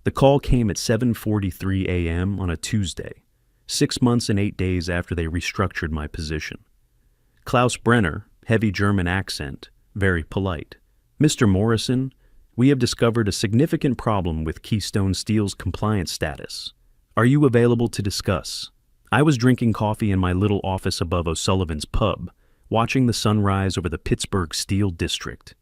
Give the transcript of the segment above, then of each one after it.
The call came at 7:43 a.m. on a Tuesday, 6 months and 8 days after they restructured my position. Klaus Brenner, heavy German accent, very polite. "Mr. Morrison, we have discovered a significant problem with Keystone Steel's compliance status. Are you available to discuss?" I was drinking coffee in my little office above O'Sullivan's pub, watching the sunrise over the Pittsburgh Steel District.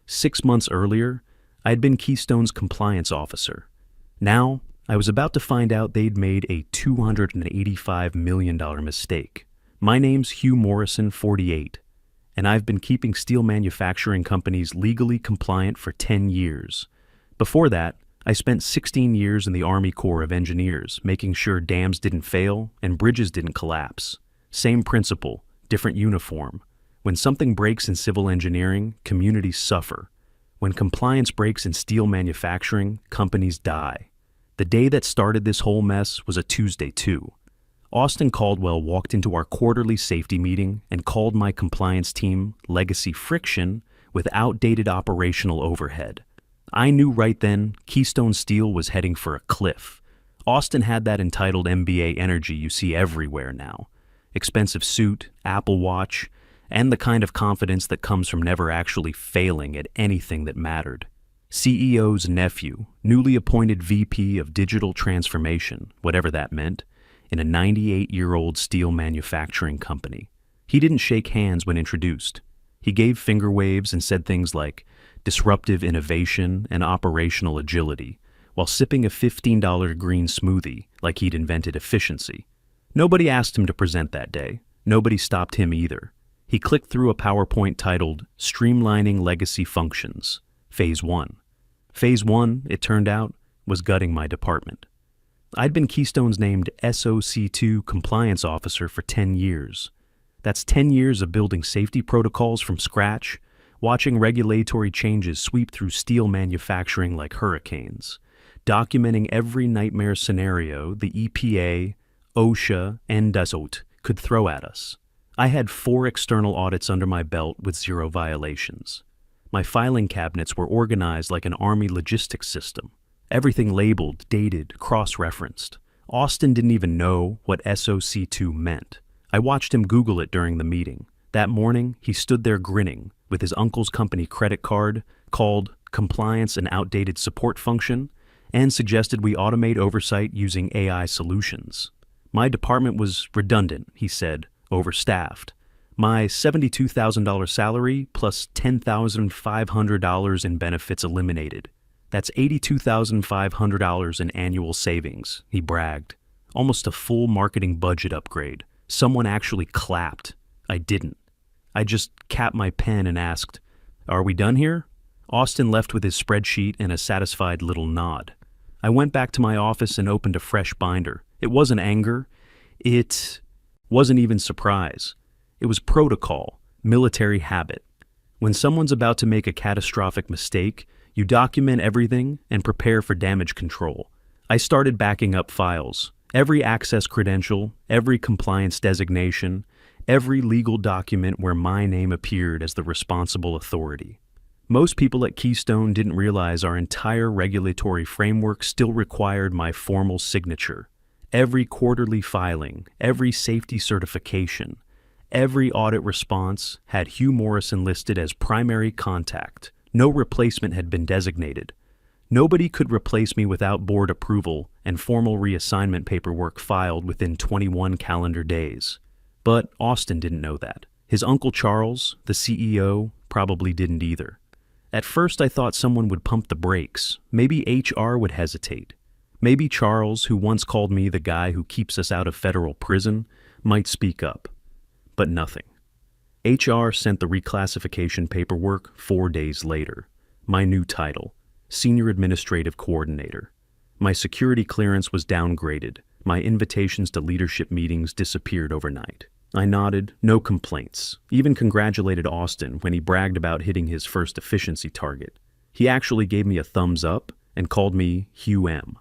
6 months earlier, I had been Keystone's compliance officer. Now, I was about to find out they'd made a $285 million mistake. My name's Hugh Morrison, 48, and I've been keeping steel manufacturing companies legally compliant for 10 years. Before that, I spent 16 years in the Army Corps of Engineers, making sure dams didn't fail and bridges didn't collapse. Same principle, different uniform. When something breaks in civil engineering, communities suffer. When compliance breaks in steel manufacturing, companies die. The day that started this whole mess was a Tuesday, too. Austin Caldwell walked into our quarterly safety meeting and called my compliance team legacy friction with outdated operational overhead. I knew right then Keystone Steel was heading for a cliff. Austin had that entitled MBA energy you see everywhere now. Expensive suit, Apple Watch, and the kind of confidence that comes from never actually failing at anything that mattered. CEO's nephew, newly appointed VP of Digital Transformation, whatever that meant, in a 98-year-old steel manufacturing company. He didn't shake hands when introduced. He gave finger waves and said things like disruptive innovation and operational agility, while sipping a $15 green smoothie like he'd invented efficiency. Nobody asked him to present that day. Nobody stopped him either. He clicked through a PowerPoint titled Streamlining Legacy Functions, Phase 1. Phase 1, it turned out, was gutting my department. I'd been Keystone's named SOC2 compliance officer for 10 years. That's 10 years of building safety protocols from scratch, watching regulatory changes sweep through steel manufacturing like hurricanes, documenting every nightmare scenario the EPA, OSHA, and DASOT could throw at us. I had 4 external audits under my belt with 0 violations. My filing cabinets were organized like an Army logistics system. Everything labeled, dated, cross-referenced. Austin didn't even know what SOC2 meant. I watched him Google it during the meeting. That morning, he stood there grinning, with his uncle's company credit card, called Compliance and Outdated Support Function, and suggested we automate oversight using AI solutions. My department was redundant, he said, overstaffed. My $72,000 salary plus $10,500 in benefits eliminated. That's $82,500 in annual savings, he bragged. Almost a full marketing budget upgrade. Someone actually clapped. I didn't. I just capped my pen and asked, "Are we done here?" Austin left with his spreadsheet and a satisfied little nod. I went back to my office and opened a fresh binder. It wasn't anger. It wasn't even surprise. It was protocol, military habit. When someone's about to make a catastrophic mistake, you document everything and prepare for damage control. I started backing up files. Every access credential, every compliance designation, every legal document where my name appeared as the responsible authority. Most people at Keystone didn't realize our entire regulatory framework still required my formal signature. Every quarterly filing, every safety certification, every audit response had Hugh Morrison listed as primary contact. No replacement had been designated. Nobody could replace me without board approval and formal reassignment paperwork filed within 21 calendar days. But Austin didn't know that. His uncle Charles, the CEO, probably didn't either. At first I thought someone would pump the brakes. Maybe HR would hesitate. Maybe Charles, who once called me the guy who keeps us out of federal prison, might speak up. But nothing. HR sent the reclassification paperwork 4 days later. My new title, Senior Administrative Coordinator. My security clearance was downgraded. My invitations to leadership meetings disappeared overnight. I nodded, no complaints. Even congratulated Austin when he bragged about hitting his first efficiency target. He actually gave me a thumbs up and called me Hugh M.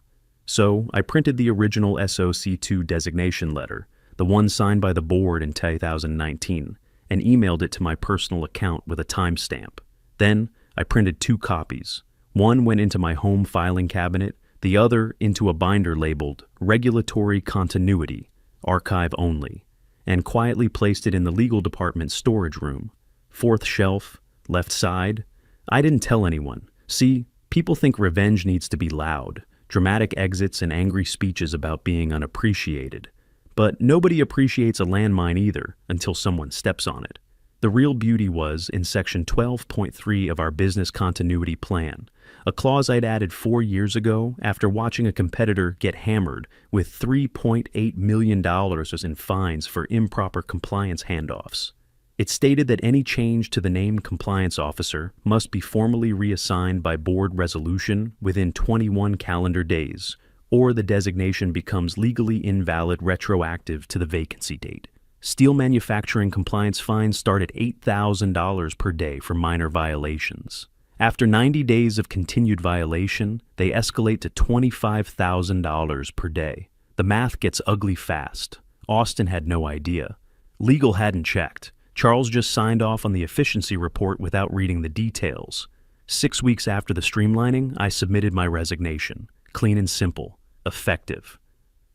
So I printed the original SOC2 designation letter, the one signed by the board in 2019, and emailed it to my personal account with a timestamp. Then I printed 2 copies. One went into my home filing cabinet, the other into a binder labeled Regulatory Continuity, Archive Only, and quietly placed it in the legal department's storage room. Fourth shelf, left side. I didn't tell anyone. See, people think revenge needs to be loud, dramatic exits and angry speeches about being unappreciated. But nobody appreciates a landmine either until someone steps on it. The real beauty was in Section 12.3 of our business continuity plan, a clause I'd added 4 years ago after watching a competitor get hammered with $3.8 million in fines for improper compliance handoffs. It stated that any change to the named compliance officer must be formally reassigned by board resolution within 21 calendar days, or the designation becomes legally invalid retroactive to the vacancy date. Steel manufacturing compliance fines start at $8,000 per day for minor violations. After 90 days of continued violation, they escalate to $25,000 per day. The math gets ugly fast. Austin had no idea. Legal hadn't checked. Charles just signed off on the efficiency report without reading the details. 6 weeks after the streamlining, I submitted my resignation. Clean and simple. Effective.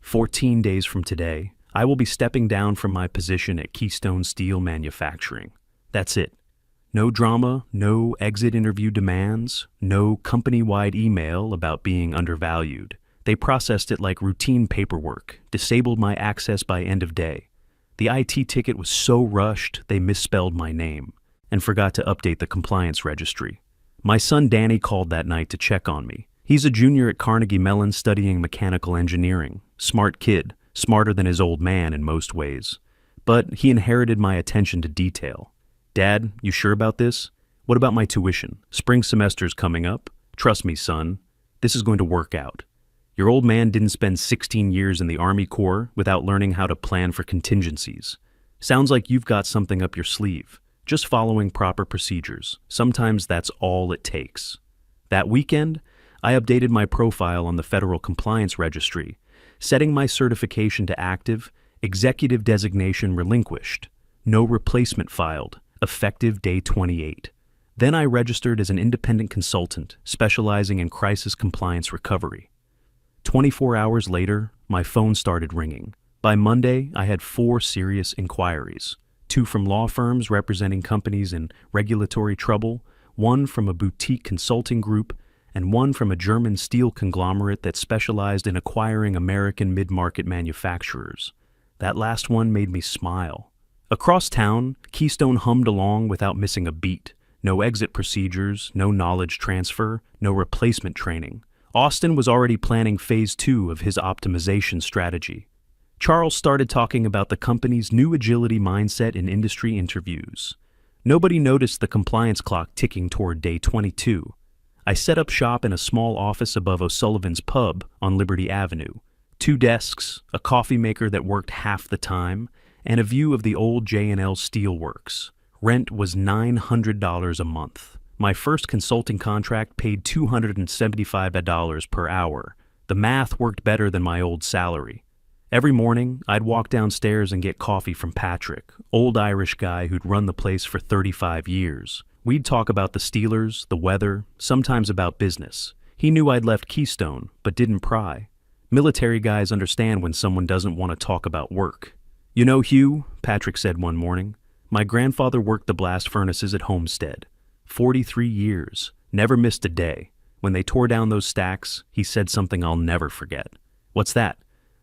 14 days from today, I will be stepping down from my position at Keystone Steel Manufacturing. That's it. No drama, no exit interview demands, no company-wide email about being undervalued. They processed it like routine paperwork, disabled my access by end of day. The IT ticket was so rushed they misspelled my name and forgot to update the compliance registry. My son Danny called that night to check on me. He's a junior at Carnegie Mellon studying mechanical engineering. Smart kid. Smarter than his old man in most ways. But he inherited my attention to detail. Dad, you sure about this? What about my tuition? Spring semester's coming up. Trust me, son. This is going to work out. Your old man didn't spend 16 years in the Army Corps without learning how to plan for contingencies. Sounds like you've got something up your sleeve. Just following proper procedures. Sometimes that's all it takes. That weekend, I updated my profile on the Federal Compliance Registry, setting my certification to active, executive designation relinquished, no replacement filed, effective day 28. Then I registered as an independent consultant specializing in crisis compliance recovery. 24 hours later, my phone started ringing. By Monday, I had 4 serious inquiries, 2 from law firms representing companies in regulatory trouble, 1 from a boutique consulting group, and 1 from a German steel conglomerate that specialized in acquiring American mid-market manufacturers. That last one made me smile. Across town, Keystone hummed along without missing a beat. No exit procedures, no knowledge transfer, no replacement training. Austin was already planning phase 2 of his optimization strategy. Charles started talking about the company's new agility mindset in industry interviews. Nobody noticed the compliance clock ticking toward day 22. I set up shop in a small office above O'Sullivan's Pub on Liberty Avenue. 2 desks, a coffee maker that worked half the time, and a view of the old J&L Steelworks. Rent was $900 a month. My first consulting contract paid $275 per hour. The math worked better than my old salary. Every morning, I'd walk downstairs and get coffee from Patrick, old Irish guy who'd run the place for 35 years. We'd talk about the Steelers, the weather, sometimes about business. He knew I'd left Keystone, but didn't pry. Military guys understand when someone doesn't want to talk about work. You know, Hugh, Patrick said one morning, my grandfather worked the blast furnaces at Homestead. 43 years, never missed a day. When they tore down those stacks, he said something I'll never forget. What's that?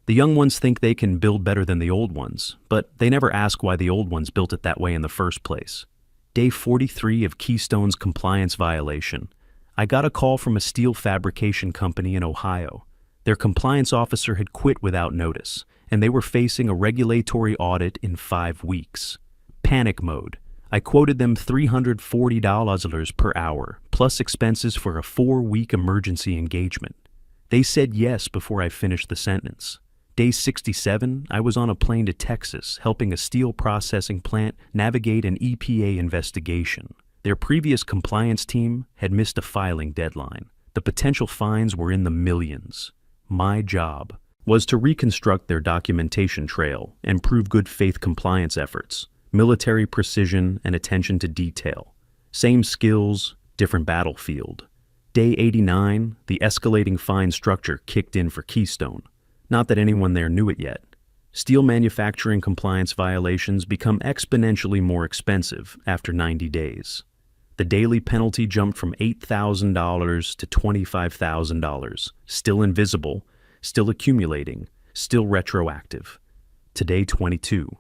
The young ones think they can build better than the old ones, but they never ask why the old ones built it that way in the first place. Day 43 of Keystone's compliance violation. I got a call from a steel fabrication company in Ohio. Their compliance officer had quit without notice, and they were facing a regulatory audit in 5 weeks. Panic mode. I quoted them $340 per hour, plus expenses for a 4-week emergency engagement. They said yes before I finished the sentence. Day 67, I was on a plane to Texas, helping a steel processing plant navigate an EPA investigation. Their previous compliance team had missed a filing deadline. The potential fines were in the millions. My job was to reconstruct their documentation trail and prove good faith compliance efforts, military precision and attention to detail. Same skills, different battlefield. Day 89, the escalating fine structure kicked in for Keystone. Not that anyone there knew it yet. Steel manufacturing compliance violations become exponentially more expensive after 90 days. The daily penalty jumped from $8,000 to $25,000, still invisible, still accumulating, still retroactive. To day 22.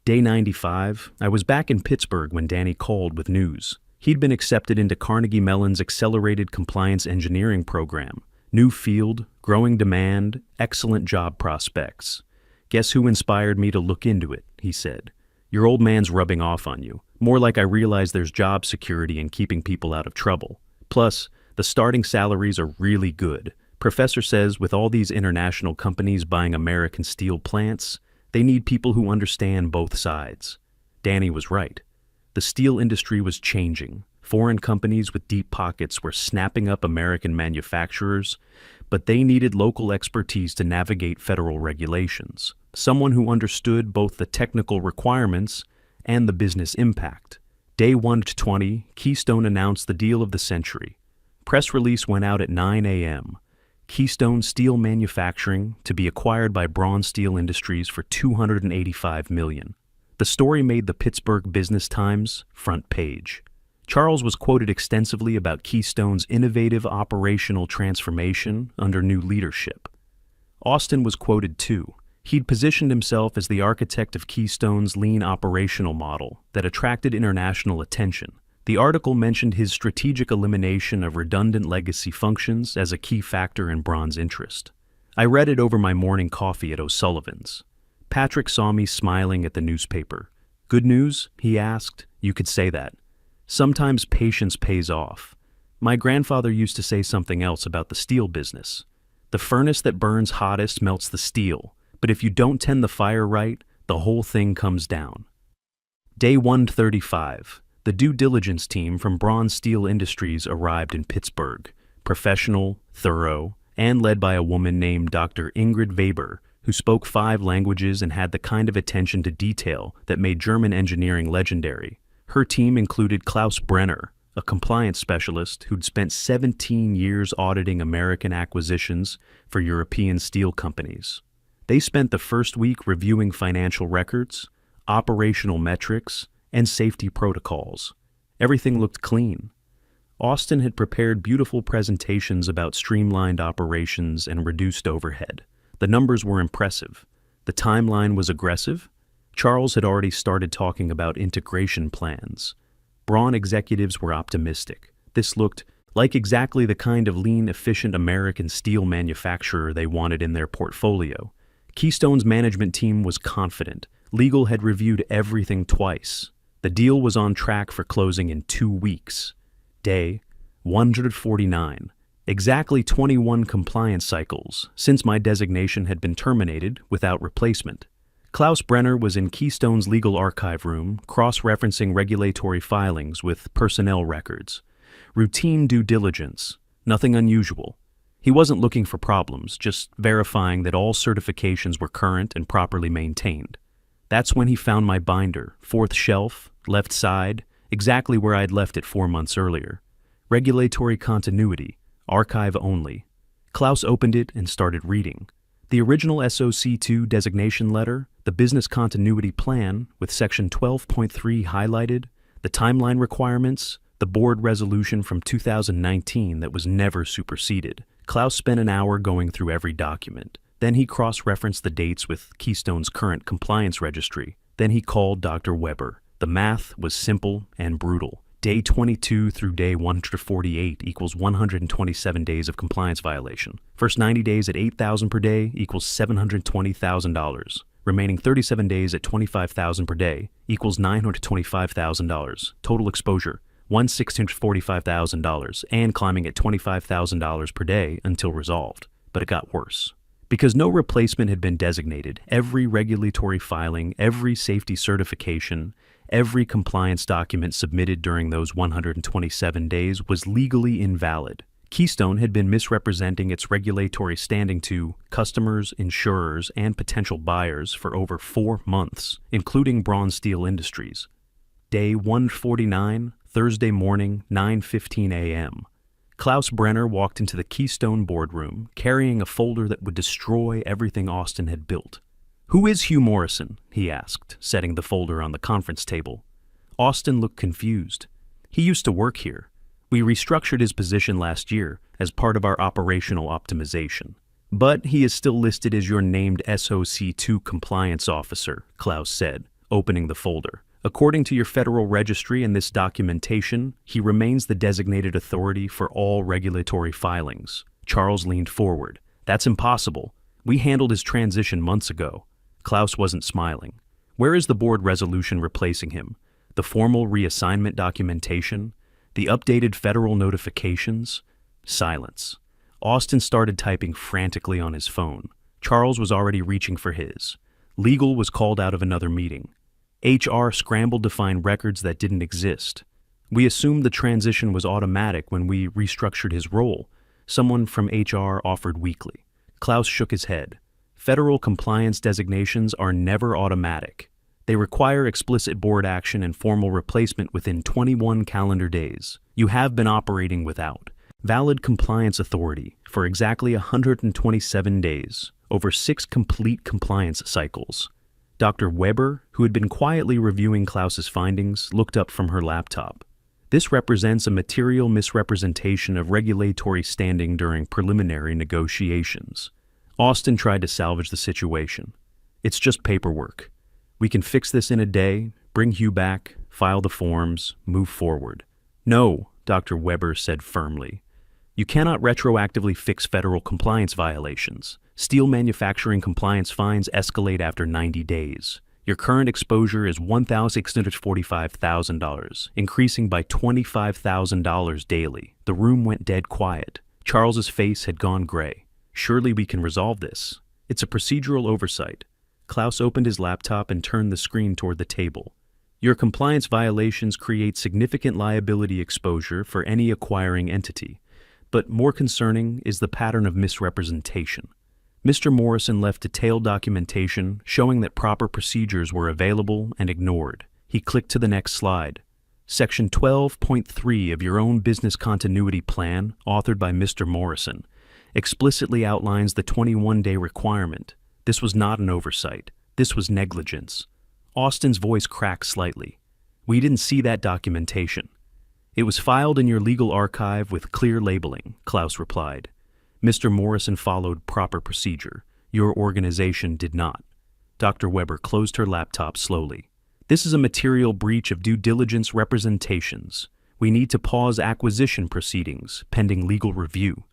Day 95, I was back in Pittsburgh when Danny called with news. He'd been accepted into Carnegie Mellon's Accelerated Compliance Engineering program. New field, growing demand, excellent job prospects. Guess who inspired me to look into it, he said. Your old man's rubbing off on you. More like I realize there's job security in keeping people out of trouble. Plus, the starting salaries are really good. Professor says with all these international companies buying American steel plants, they need people who understand both sides. Danny was right. The steel industry was changing. Foreign companies with deep pockets were snapping up American manufacturers, but they needed local expertise to navigate federal regulations. Someone who understood both the technical requirements and the business impact. Day 120, Keystone announced the deal of the century. Press release went out at 9 a.m. Keystone Steel Manufacturing to be acquired by Braun Steel Industries for $285 million. The story made the Pittsburgh Business Times front page. Charles was quoted extensively about Keystone's innovative operational transformation under new leadership. Austin was quoted too. He'd positioned himself as the architect of Keystone's lean operational model that attracted international attention. The article mentioned his strategic elimination of redundant legacy functions as a key factor in Braun's interest. I read it over my morning coffee at O'Sullivan's. Patrick saw me smiling at the newspaper. Good news? He asked. You could say that. Sometimes patience pays off. My grandfather used to say something else about the steel business. The furnace that burns hottest melts the steel, but if you don't tend the fire right, the whole thing comes down. Day 135. The due diligence team from Braun Steel Industries arrived in Pittsburgh, professional, thorough, and led by a woman named Dr. Ingrid Weber, who spoke 5 languages and had the kind of attention to detail that made German engineering legendary. Her team included Klaus Brenner, a compliance specialist who'd spent 17 years auditing American acquisitions for European steel companies. They spent the first week reviewing financial records, operational metrics, and safety protocols. Everything looked clean. Austin had prepared beautiful presentations about streamlined operations and reduced overhead. The numbers were impressive. The timeline was aggressive. Charles had already started talking about integration plans. Braun executives were optimistic. This looked like exactly the kind of lean, efficient American steel manufacturer they wanted in their portfolio. Keystone's management team was confident. Legal had reviewed everything twice. The deal was on track for closing in 2 weeks. Day 149. Exactly 21 compliance cycles since my designation had been terminated without replacement. Klaus Brenner was in Keystone's legal archive room, cross-referencing regulatory filings with personnel records. Routine due diligence, nothing unusual. He wasn't looking for problems, just verifying that all certifications were current and properly maintained. That's when he found my binder, 4th shelf, left side, exactly where I'd left it 4 months earlier. Regulatory continuity, archive only. Klaus opened it and started reading. The original SOC2 designation letter, the business continuity plan with section 12.3 highlighted, the timeline requirements, the board resolution from 2019 that was never superseded. Klaus spent an hour going through every document. Then he cross-referenced the dates with Keystone's current compliance registry. Then he called Dr. Weber. The math was simple and brutal. Day 22 through day 148 equals 127 days of compliance violation. First 90 days at $8,000 per day equals $720,000. Remaining 37 days at $25,000 per day equals $925,000. Total exposure, $1,645,000, and climbing at $25,000 per day until resolved. But it got worse. Because no replacement had been designated, every regulatory filing, every safety certification, every compliance document submitted during those 127 days was legally invalid. Keystone had been misrepresenting its regulatory standing to customers, insurers, and potential buyers for over 4 months, including Braun Steel Industries. Day 149, Thursday morning, 9:15 a.m. Klaus Brenner walked into the Keystone boardroom, carrying a folder that would destroy everything Austin had built. "Who is Hugh Morrison?" he asked, setting the folder on the conference table. Austin looked confused. "He used to work here. We restructured his position last year as part of our operational optimization. But he is still listed as your named SOC2 compliance officer," Klaus said, opening the folder. "According to your federal registry and this documentation, he remains the designated authority for all regulatory filings." Charles leaned forward. "That's impossible. We handled his transition months ago." Klaus wasn't smiling. "Where is the board resolution replacing him? The formal reassignment documentation? The updated federal notifications?" Silence. Austin started typing frantically on his phone. Charles was already reaching for his. Legal was called out of another meeting. HR scrambled to find records that didn't exist. "We assumed the transition was automatic when we restructured his role," someone from HR offered weakly. Klaus shook his head. "Federal compliance designations are never automatic. They require explicit board action and formal replacement within 21 calendar days. You have been operating without valid compliance authority for exactly 127 days, over 6 complete compliance cycles." Dr. Weber, who had been quietly reviewing Klaus's findings, looked up from her laptop. "This represents a material misrepresentation of regulatory standing during preliminary negotiations." Austin tried to salvage the situation. "It's just paperwork. We can fix this in a day, bring Hugh back, file the forms, move forward." "No," Dr. Weber said firmly. "You cannot retroactively fix federal compliance violations. Steel manufacturing compliance fines escalate after 90 days. Your current exposure is $1,645,000, increasing by $25,000 daily." The room went dead quiet. Charles's face had gone gray. "Surely we can resolve this. It's a procedural oversight." Klaus opened his laptop and turned the screen toward the table. "Your compliance violations create significant liability exposure for any acquiring entity. But more concerning is the pattern of misrepresentation. Mr. Morrison left detailed documentation showing that proper procedures were available and ignored." He clicked to the next slide. "Section 12.3 of your own business continuity plan, authored by Mr. Morrison, explicitly outlines the 21-day requirement. This was not an oversight. This was negligence." Austin's voice cracked slightly. "We didn't see that documentation." "It was filed in your legal archive with clear labeling," Klaus replied. "Mr. Morrison followed proper procedure. Your organization did not." Dr. Weber closed her laptop slowly. "This is a material breach of due diligence representations. We need to pause acquisition proceedings pending legal review."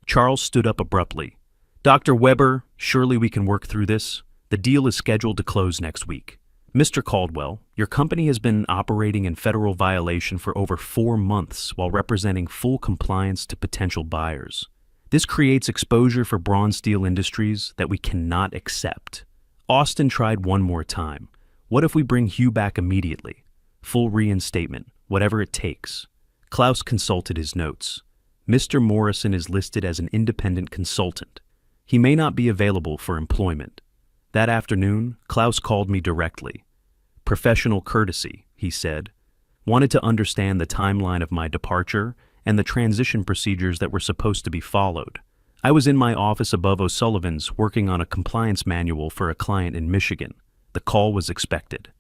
Charles stood up abruptly. "Dr. Weber, surely we can work through this. The deal is scheduled to close next week." "Mr. Caldwell, your company has been operating in federal violation for over 4 months while representing full compliance to potential buyers. This creates exposure for Braun Steel Industries that we cannot accept." Austin tried one more time. "What if we bring Hugh back immediately? Full reinstatement, whatever it takes." Klaus consulted his notes. "Mr. Morrison is listed as an independent consultant. He may not be available for employment." That afternoon, Klaus called me directly. "Professional courtesy," he said. "Wanted to understand the timeline of my departure and the transition procedures that were supposed to be followed. I was in my office above O'Sullivan's working on a compliance manual for a client in Michigan. The call was expected.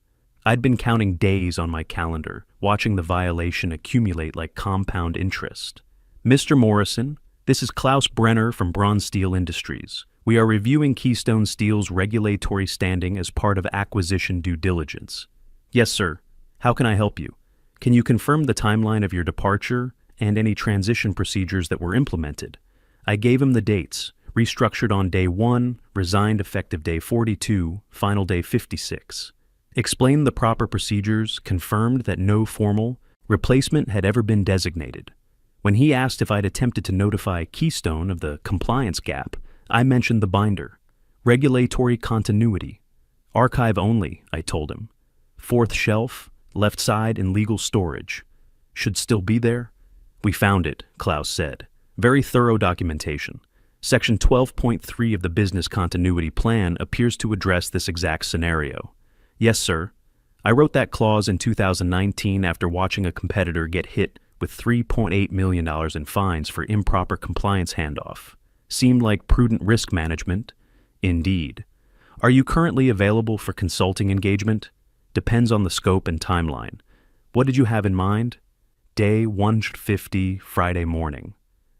I'd been counting days on my calendar, watching the violation accumulate like compound interest. "Mr. Morrison, this is Klaus Brenner from Braun Steel Industries. We are reviewing Keystone Steel's regulatory standing as part of acquisition due diligence." "Yes, sir. How can I help you? Can you confirm the timeline of your departure and any transition procedures that were implemented?" I gave him the dates: restructured on day 1, resigned effective day 42, final day 56. Explained the proper procedures, confirmed that no formal replacement had ever been designated. When he asked if I'd attempted to notify Keystone of the compliance gap, I mentioned the binder. "Regulatory continuity. Archive only," I told him. "4th shelf, left side in legal storage. Should still be there." "We found it," Klaus said. "Very thorough documentation. Section 12.3 of the business continuity plan appears to address this exact scenario." "Yes, sir. I wrote that clause in 2019 after watching a competitor get hit with $3.8 million in fines for improper compliance handoff. Seemed like prudent risk management? Indeed. Are you currently available for consulting engagement? Depends on the scope and timeline. What did you have in mind? Day 150, Friday morning.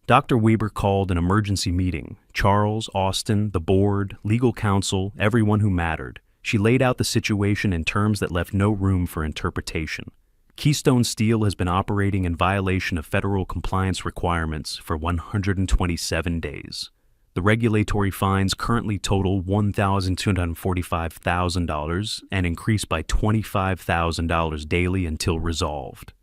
Dr. Weber called an emergency meeting. Charles, Austin, the board, legal counsel, everyone who mattered. She laid out the situation in terms that left no room for interpretation. Keystone Steel has been operating in violation of federal compliance requirements for 127 days. The regulatory fines currently total $1,245,000 and increase by $25,000 daily until resolved.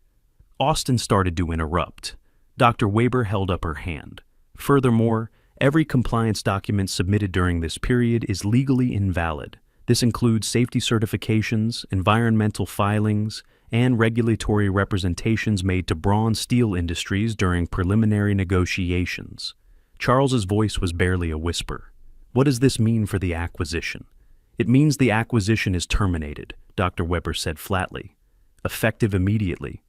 Austin started to interrupt. Dr. Weber held up her hand. Furthermore, every compliance document submitted during this period is legally invalid. This includes safety certifications, environmental filings, and regulatory representations made to Braun Steel Industries during preliminary negotiations. Charles's voice was barely a whisper. What does this mean for the acquisition? It means the acquisition is terminated, Dr. Weber said flatly. Effective immediately.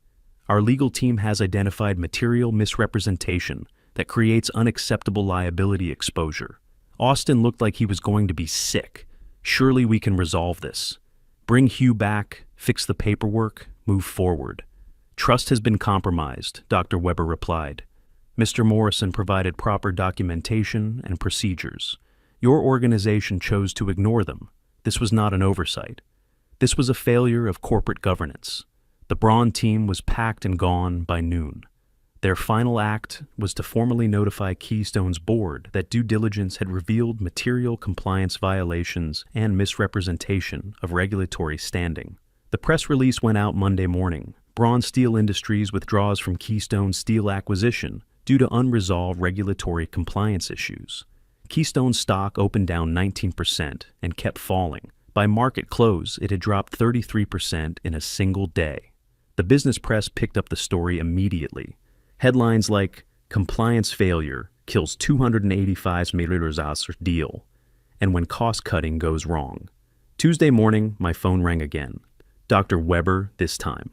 Our legal team has identified material misrepresentation that creates unacceptable liability exposure. Austin looked like he was going to be sick. Surely we can resolve this. Bring Hugh back, fix the paperwork, move forward. Trust has been compromised, Dr. Weber replied. Mr. Morrison provided proper documentation and procedures. Your organization chose to ignore them. This was not an oversight. This was a failure of corporate governance. The Braun team was packed and gone by noon. Their final act was to formally notify Keystone's board that due diligence had revealed material compliance violations and misrepresentation of regulatory standing. The press release went out Monday morning. Braun Steel Industries withdraws from Keystone Steel acquisition due to unresolved regulatory compliance issues. Keystone's stock opened down 19% and kept falling. By market close, it had dropped 33% in a single day. The business press picked up the story immediately. Headlines like, "Compliance failure kills $285 million deal," and "When cost-cutting goes wrong." Tuesday morning, my phone rang again. Dr. Weber this time.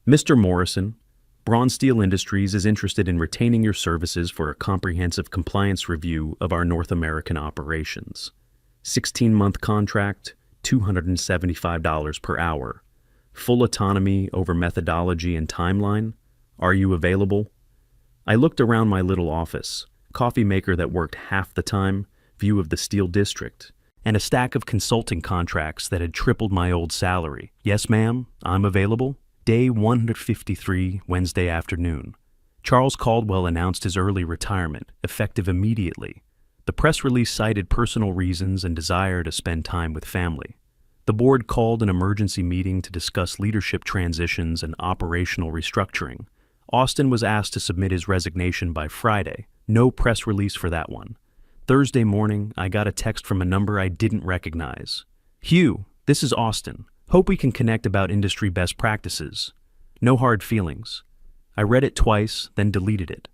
"Mr. Morrison, Braun Steel Industries is interested in retaining your services for a comprehensive compliance review of our North American operations. 16-month contract, $275 per hour. Full autonomy over methodology and timeline. Are you available?" I looked around my little office, coffee maker that worked half the time, view of the steel district, and a stack of consulting contracts that had tripled my old salary. "Yes, ma'am, I'm available." Day 153, Wednesday afternoon. Charles Caldwell announced his early retirement, effective immediately. The press release cited personal reasons and desire to spend time with family. The board called an emergency meeting to discuss leadership transitions and operational restructuring. Austin was asked to submit his resignation by Friday. No press release for that one. Thursday morning, I got a text from a number I didn't recognize. "Hugh, this is Austin. Hope we can connect about industry best practices. No hard feelings." I read it twice, then deleted it.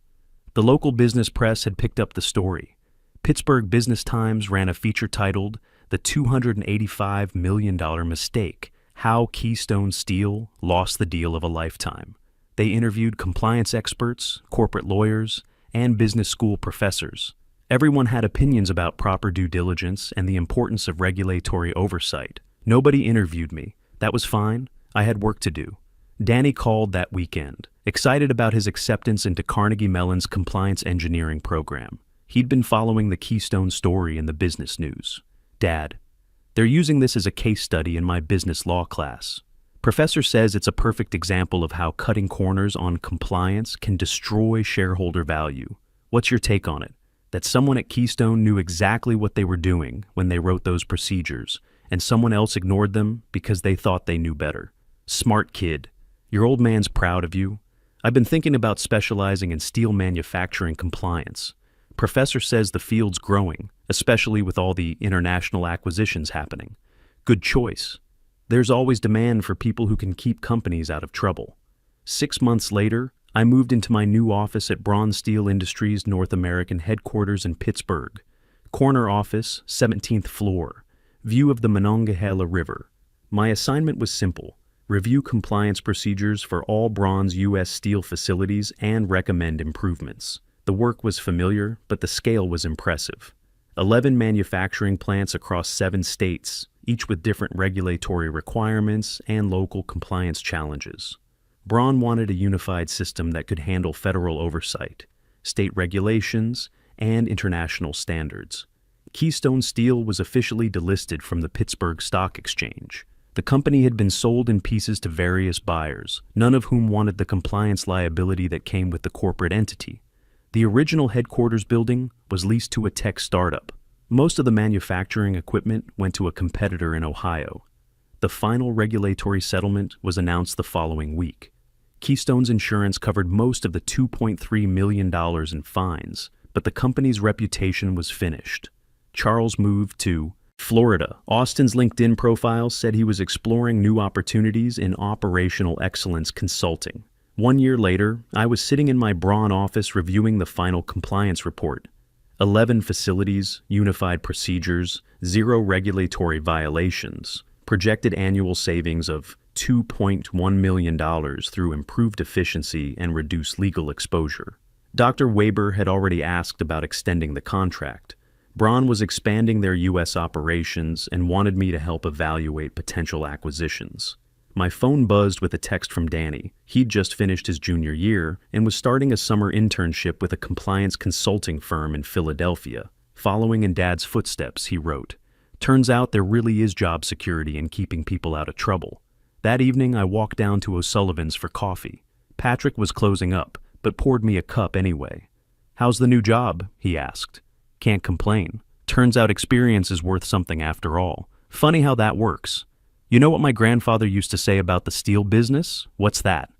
The local business press had picked up the story. Pittsburgh Business Times ran a feature titled, "The $285 million Mistake, How Keystone Steel Lost the Deal of a Lifetime." They interviewed compliance experts, corporate lawyers, and business school professors. Everyone had opinions about proper due diligence and the importance of regulatory oversight. Nobody interviewed me. That was fine. I had work to do. Danny called that weekend, excited about his acceptance into Carnegie Mellon's compliance engineering program. He'd been following the Keystone story in the business news. "Dad, they're using this as a case study in my business law class. Professor says it's a perfect example of how cutting corners on compliance can destroy shareholder value. What's your take on it? That someone at Keystone knew exactly what they were doing when they wrote those procedures, and someone else ignored them because they thought they knew better. Smart kid. Your old man's proud of you. I've been thinking about specializing in steel manufacturing compliance. Professor says the field's growing, especially with all the international acquisitions happening. Good choice. There's always demand for people who can keep companies out of trouble." 6 months later, I moved into my new office at Braun Steel Industries North American headquarters in Pittsburgh. Corner office, 17th floor. View of the Monongahela River. My assignment was simple. review compliance procedures for all bronze U.S. steel facilities, and recommend improvements. The work was familiar, but the scale was impressive. 11 manufacturing plants across 7 states, each with different regulatory requirements and local compliance challenges. Braun wanted a unified system that could handle federal oversight, state regulations, and international standards. Keystone Steel was officially delisted from the Pittsburgh Stock Exchange. The company had been sold in pieces to various buyers, none of whom wanted the compliance liability that came with the corporate entity. The original headquarters building was leased to a tech startup. Most of the manufacturing equipment went to a competitor in Ohio. The final regulatory settlement was announced the following week. Keystone's insurance covered most of the $2.3 million in fines, but the company's reputation was finished. Charles moved to Florida. Austin's LinkedIn profile said he was exploring new opportunities in operational excellence consulting. 1 year later, I was sitting in my Braun office reviewing the final compliance report. 11 facilities, unified procedures, 0 regulatory violations, projected annual savings of $2.1 million through improved efficiency and reduced legal exposure. Dr. Weber had already asked about extending the contract. Braun was expanding their U.S. operations and wanted me to help evaluate potential acquisitions. My phone buzzed with a text from Danny. He'd just finished his junior year and was starting a summer internship with a compliance consulting firm in Philadelphia. Following in Dad's footsteps, he wrote, "Turns out there really is job security in keeping people out of trouble." That evening, I walked down to O'Sullivan's for coffee. Patrick was closing up, but poured me a cup anyway. "How's the new job?" he asked. "Can't complain. Turns out experience is worth something after all. Funny how that works. You know what my grandfather used to say about the steel business? What's that?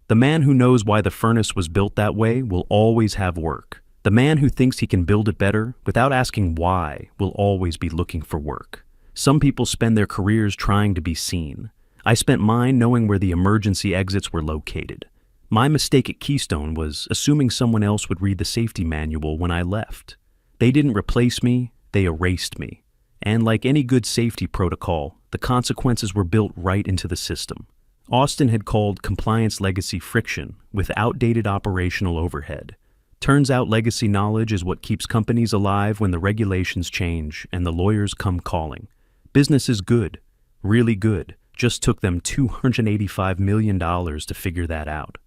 The man who knows why the furnace was built that way will always have work. The man who thinks he can build it better without asking why will always be looking for work. Some people spend their careers trying to be seen. I spent mine knowing where the emergency exits were located. My mistake at Keystone was assuming someone else would read the safety manual when I left. They didn't replace me, they erased me. And like any good safety protocol, the consequences were built right into the system. Austin had called compliance legacy friction with outdated operational overhead. Turns out legacy knowledge is what keeps companies alive when the regulations change and the lawyers come calling. Business is good, really good. Just took them $285 million to figure that out.